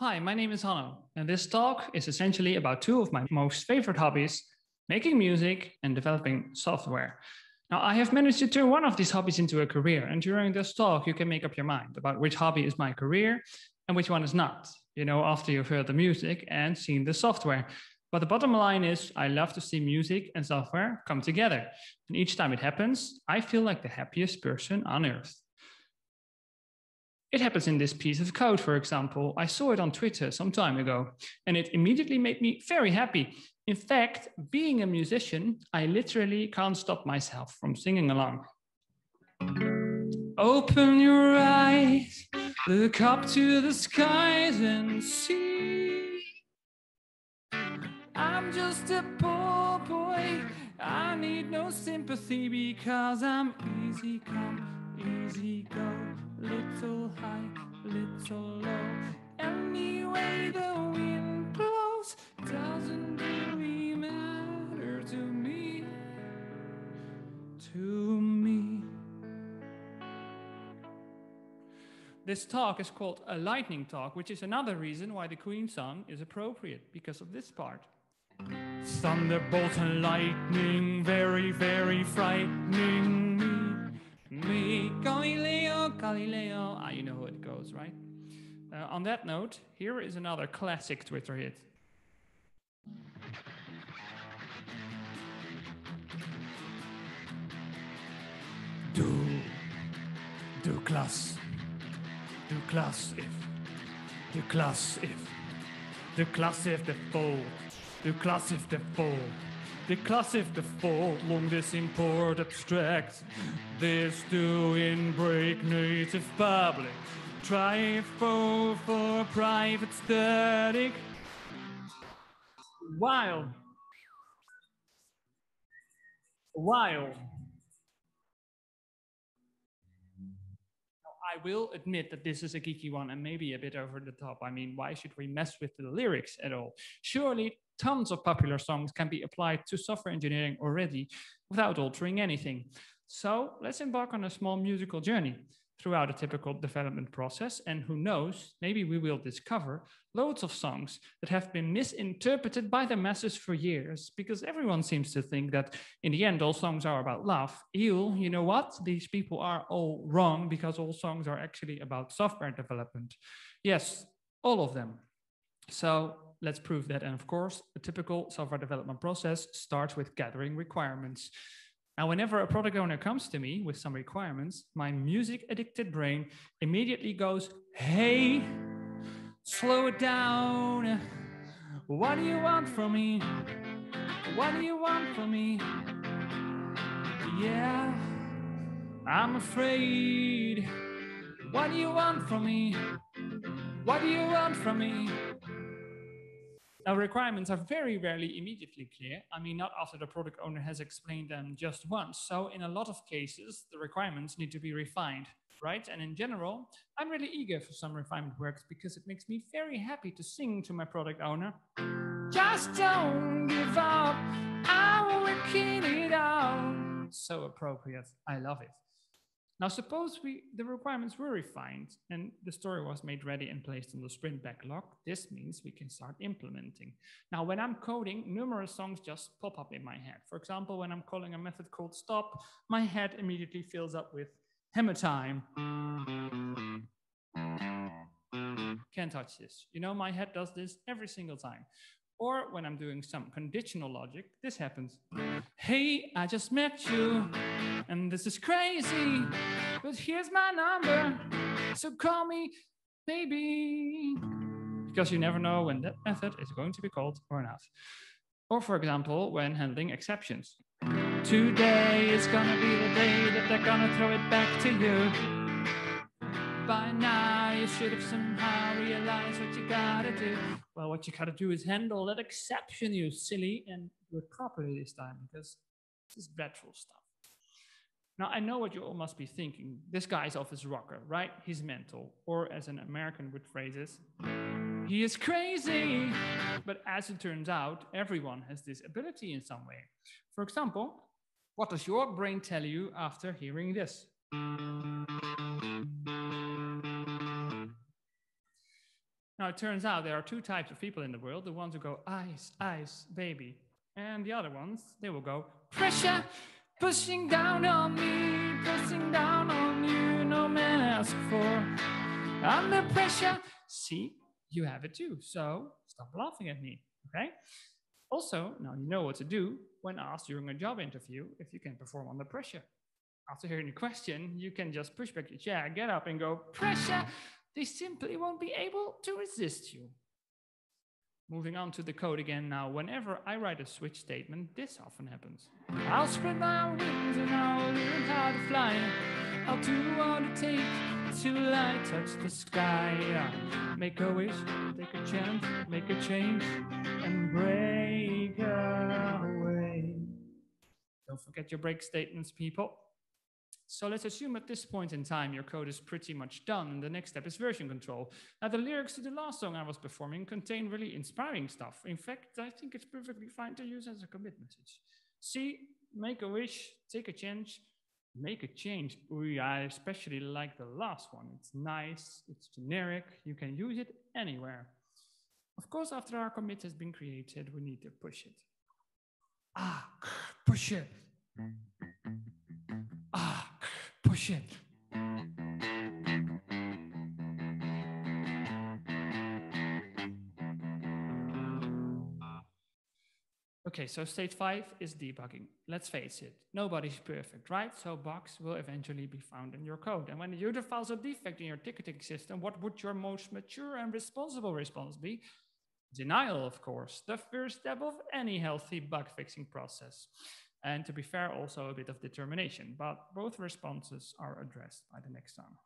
Hi, my name is Hanno, and this talk is essentially about two of my most favorite hobbies, making music and developing software. Now, I have managed to turn one of these hobbies into a career, and during this talk, you can make up your mind about which hobby is my career and which one is not, after you've heard the music and seen the software. But the bottom line is, I love to see music and software come together. And each time it happens, I feel like the happiest person on earth. It happens in this piece of code, for example. I saw it on Twitter some time ago, and it immediately made me very happy. In fact, being a musician, I literally can't stop myself from singing along. Open your eyes, look up to the skies and see. I'm just a poor boy, I need no sympathy because I'm easy come, easy go. Little high, little low. Anyway, the wind blows. Doesn't really matter to me. To me. This talk is called a lightning talk, which is another reason why the Queen song is appropriate, because of this part. Thunderbolt and lightning, very, very frightening me. Galileo, Galileo. You know how it goes, right? On that note, here is another classic Twitter hit. Du Klass if, du Klass if, du Klass if the fall, du Klass if the fall. The class if the fault, long this import abstract, this do in break native public, try for private static. While I will admit that this is a geeky one and maybe a bit over the top. I mean, why should we mess with the lyrics at all? Surely tons of popular songs can be applied to software engineering already without altering anything. So let's embark on a small musical journey throughout a typical development process. And who knows, maybe we will discover loads of songs that have been misinterpreted by the masses for years, because everyone seems to think that in the end, all songs are about love. You know what? These people are all wrong, because all songs are actually about software development. Yes, all of them. So let's prove that. And of course, a typical software development process starts with gathering requirements. Now, whenever a product owner comes to me with some requirements, my music-addicted brain immediately goes, hey, slow it down. What do you want from me? What do you want from me? Yeah, I'm afraid. What do you want from me? What do you want from me? Now, requirements are very rarely immediately clear. I mean, not after the product owner has explained them just once. So in a lot of cases, the requirements need to be refined, right? And in general, I'm really eager for some refinement work because it makes me very happy to sing to my product owner. Just don't give up, I'm working it out. So appropriate, I love it. Now, suppose the requirements were refined and the story was made ready and placed on the sprint backlog. This means we can start implementing. Now, when I'm coding, numerous songs just pop up in my head. For example, when I'm calling a method called stop, my head immediately fills up with hammer time. Can't touch this. My head does this every single time. Or when I'm doing some conditional logic, this happens. Hey, I just met you, and this is crazy, but here's my number, so call me, baby. Because you never know when that method is going to be called or not. Or for example, when handling exceptions. Today is gonna be the day that they're gonna throw it back to you. By now, you should have somehow realized what you gotta do. Well, what you gotta do is handle that exception, you silly, and do it properly this time, because this is dreadful stuff. Now, I know what you all must be thinking. This guy's off his rocker, right? He's mental. Or as an American would phrase this, he is crazy. But as it turns out, everyone has this ability in some way. For example, what does your brain tell you after hearing this? Now, it turns out there are two types of people in the world. The ones who go, ice, ice, baby. And the other ones, they will go, pressure, pushing down on me, pressing down on you, no man asked for. Under pressure, see, you have it too. So stop laughing at me, okay? Also, now you know what to do when asked during a job interview if you can perform under pressure. After hearing the question, you can just push back your chair, get up and go, pressure! They simply won't be able to resist you. Moving on to the code again now. Whenever I write a switch statement, this often happens. I'll spread my wings and I'll learn how to fly. I'll do what it takes till I touch the sky. Make a wish, take a chance, make a change, and break away. Don't forget your break statements, people. So let's assume at this point in time your code is pretty much done. The next step is version control. Now the lyrics to the last song I was performing contain really inspiring stuff. In fact, I think it's perfectly fine to use as a commit message. See, make a wish, take a chance, make a change. Ooh, I especially like the last one. It's nice, it's generic, you can use it anywhere. Of course, after our commit has been created, we need to push it. Push it. Push it. Okay, so stage 5 is debugging. Let's face it, nobody's perfect, right? So bugs will eventually be found in your code. And when the user files a defect in your ticketing system, what would your most mature and responsible response be? Denial, of course, the first step of any healthy bug fixing process. And to be fair, also a bit of determination, but both responses are addressed by the next song.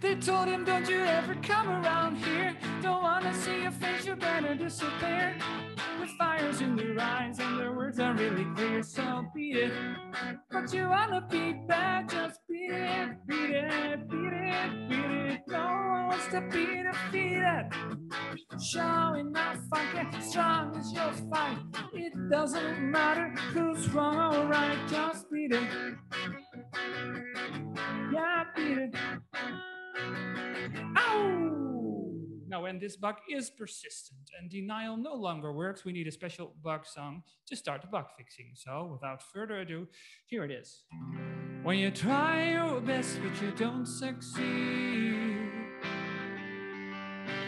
They told him, don't you ever come around here. Don't wanna see your face, you better disappear. With fires in their eyes and their words are really clear, so beat it. But you wanna beat back, just beat it, beat it, beat it, beat it. No one wants to be defeated. Showing how fucking strong is your fight. It doesn't matter who's wrong or right, just beat it. Yeah, beat it. Ow! Now, when this bug is persistent and denial no longer works, we need a special bug song to start the bug fixing. So, without further ado, here it is. When you try your best but you don't succeed.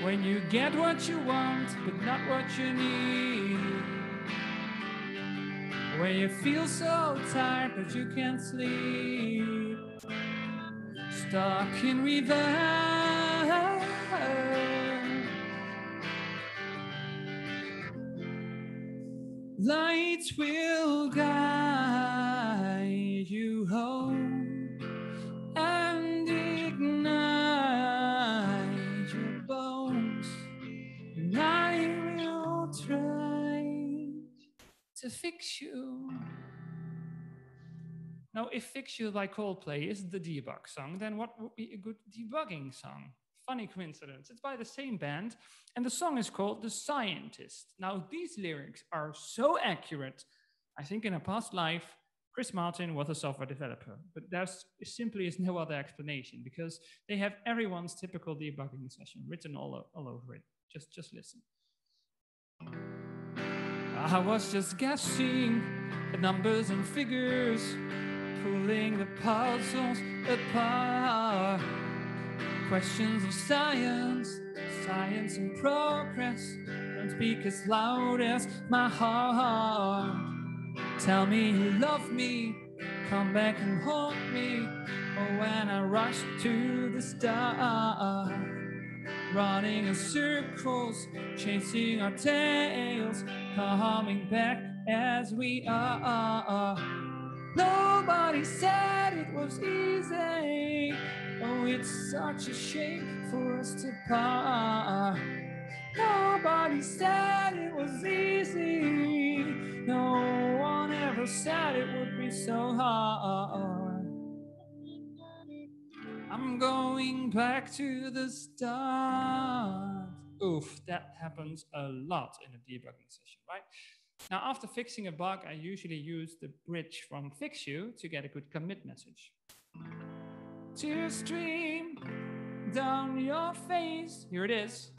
When you get what you want but not what you need. When you feel so tired but you can't sleep. Stuck in reverse. Lights will guide you home and ignite your bones. And I will try to fix you. Now, if Fix You by Coldplay is the debug song, then what would be a good debugging song? Funny coincidence. It's by the same band, and the song is called The Scientist. Now, these lyrics are so accurate. I think in a past life, Chris Martin was a software developer, but there simply is no other explanation because they have everyone's typical debugging session written all over it. Just listen. I was just guessing at numbers and figures, pulling the puzzles apart. Questions of science, science and progress don't speak as loud as my heart. Tell me you love me, come back and hold me. Or when I rush to the start, running in circles, chasing our tails, coming back as we are. Nobody said it was easy. Oh, it's such a shame for us to part. Nobody said it was easy. No one ever said it would be so hard. I'm going back to the start. Oof, that happens a lot in a debugging session, right? Now, after fixing a bug, I usually use the bridge from Fix You to get a good commit message. Tears stream down your face. Here it is.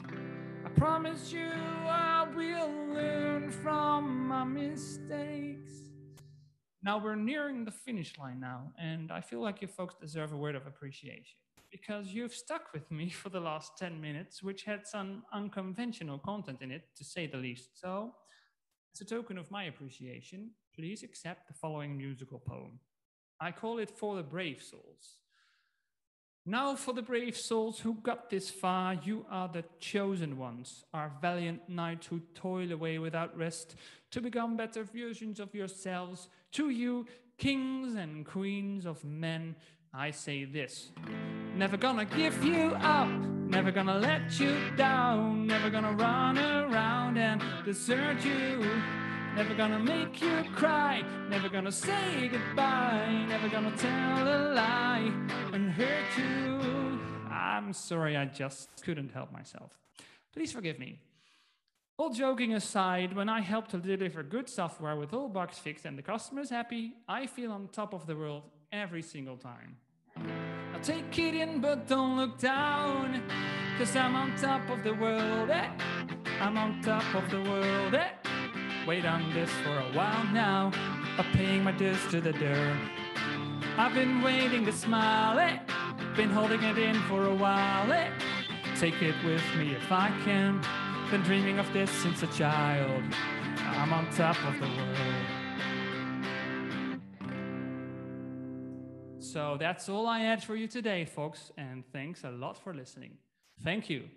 I promise you I will learn from my mistakes. Now we're nearing the finish line now, and I feel like you folks deserve a word of appreciation because you've stuck with me for the last 10 minutes, which had some unconventional content in it, to say the least. So, as a token of my appreciation, please accept the following musical poem. I call it For the Brave Souls. Now for the brave souls who got this far, you are the chosen ones, our valiant knights who toil away without rest to become better versions of yourselves. To you, kings and queens of men, I say this: never gonna give you up, never gonna let you down, never gonna run around and desert you, never gonna make you cry, never gonna say goodbye, never gonna tell a lie and hurt you. I'm sorry, I just couldn't help myself. Please forgive me. All joking aside, when I help to deliver good software with all bugs fixed and the customer is happy, I feel on top of the world every single time. Now take it in, but don't look down, 'cause I'm on top of the world, eh? I'm on top of the world, eh? Wait on this for a while now, I'm paying my dues to the dirt. I've been waiting to smile, eh? Been holding it in for a while, eh? Take it with me if I can. Been dreaming of this since a child. I'm on top of the world. So that's all I had for you today, folks, and thanks a lot for listening. Thank you.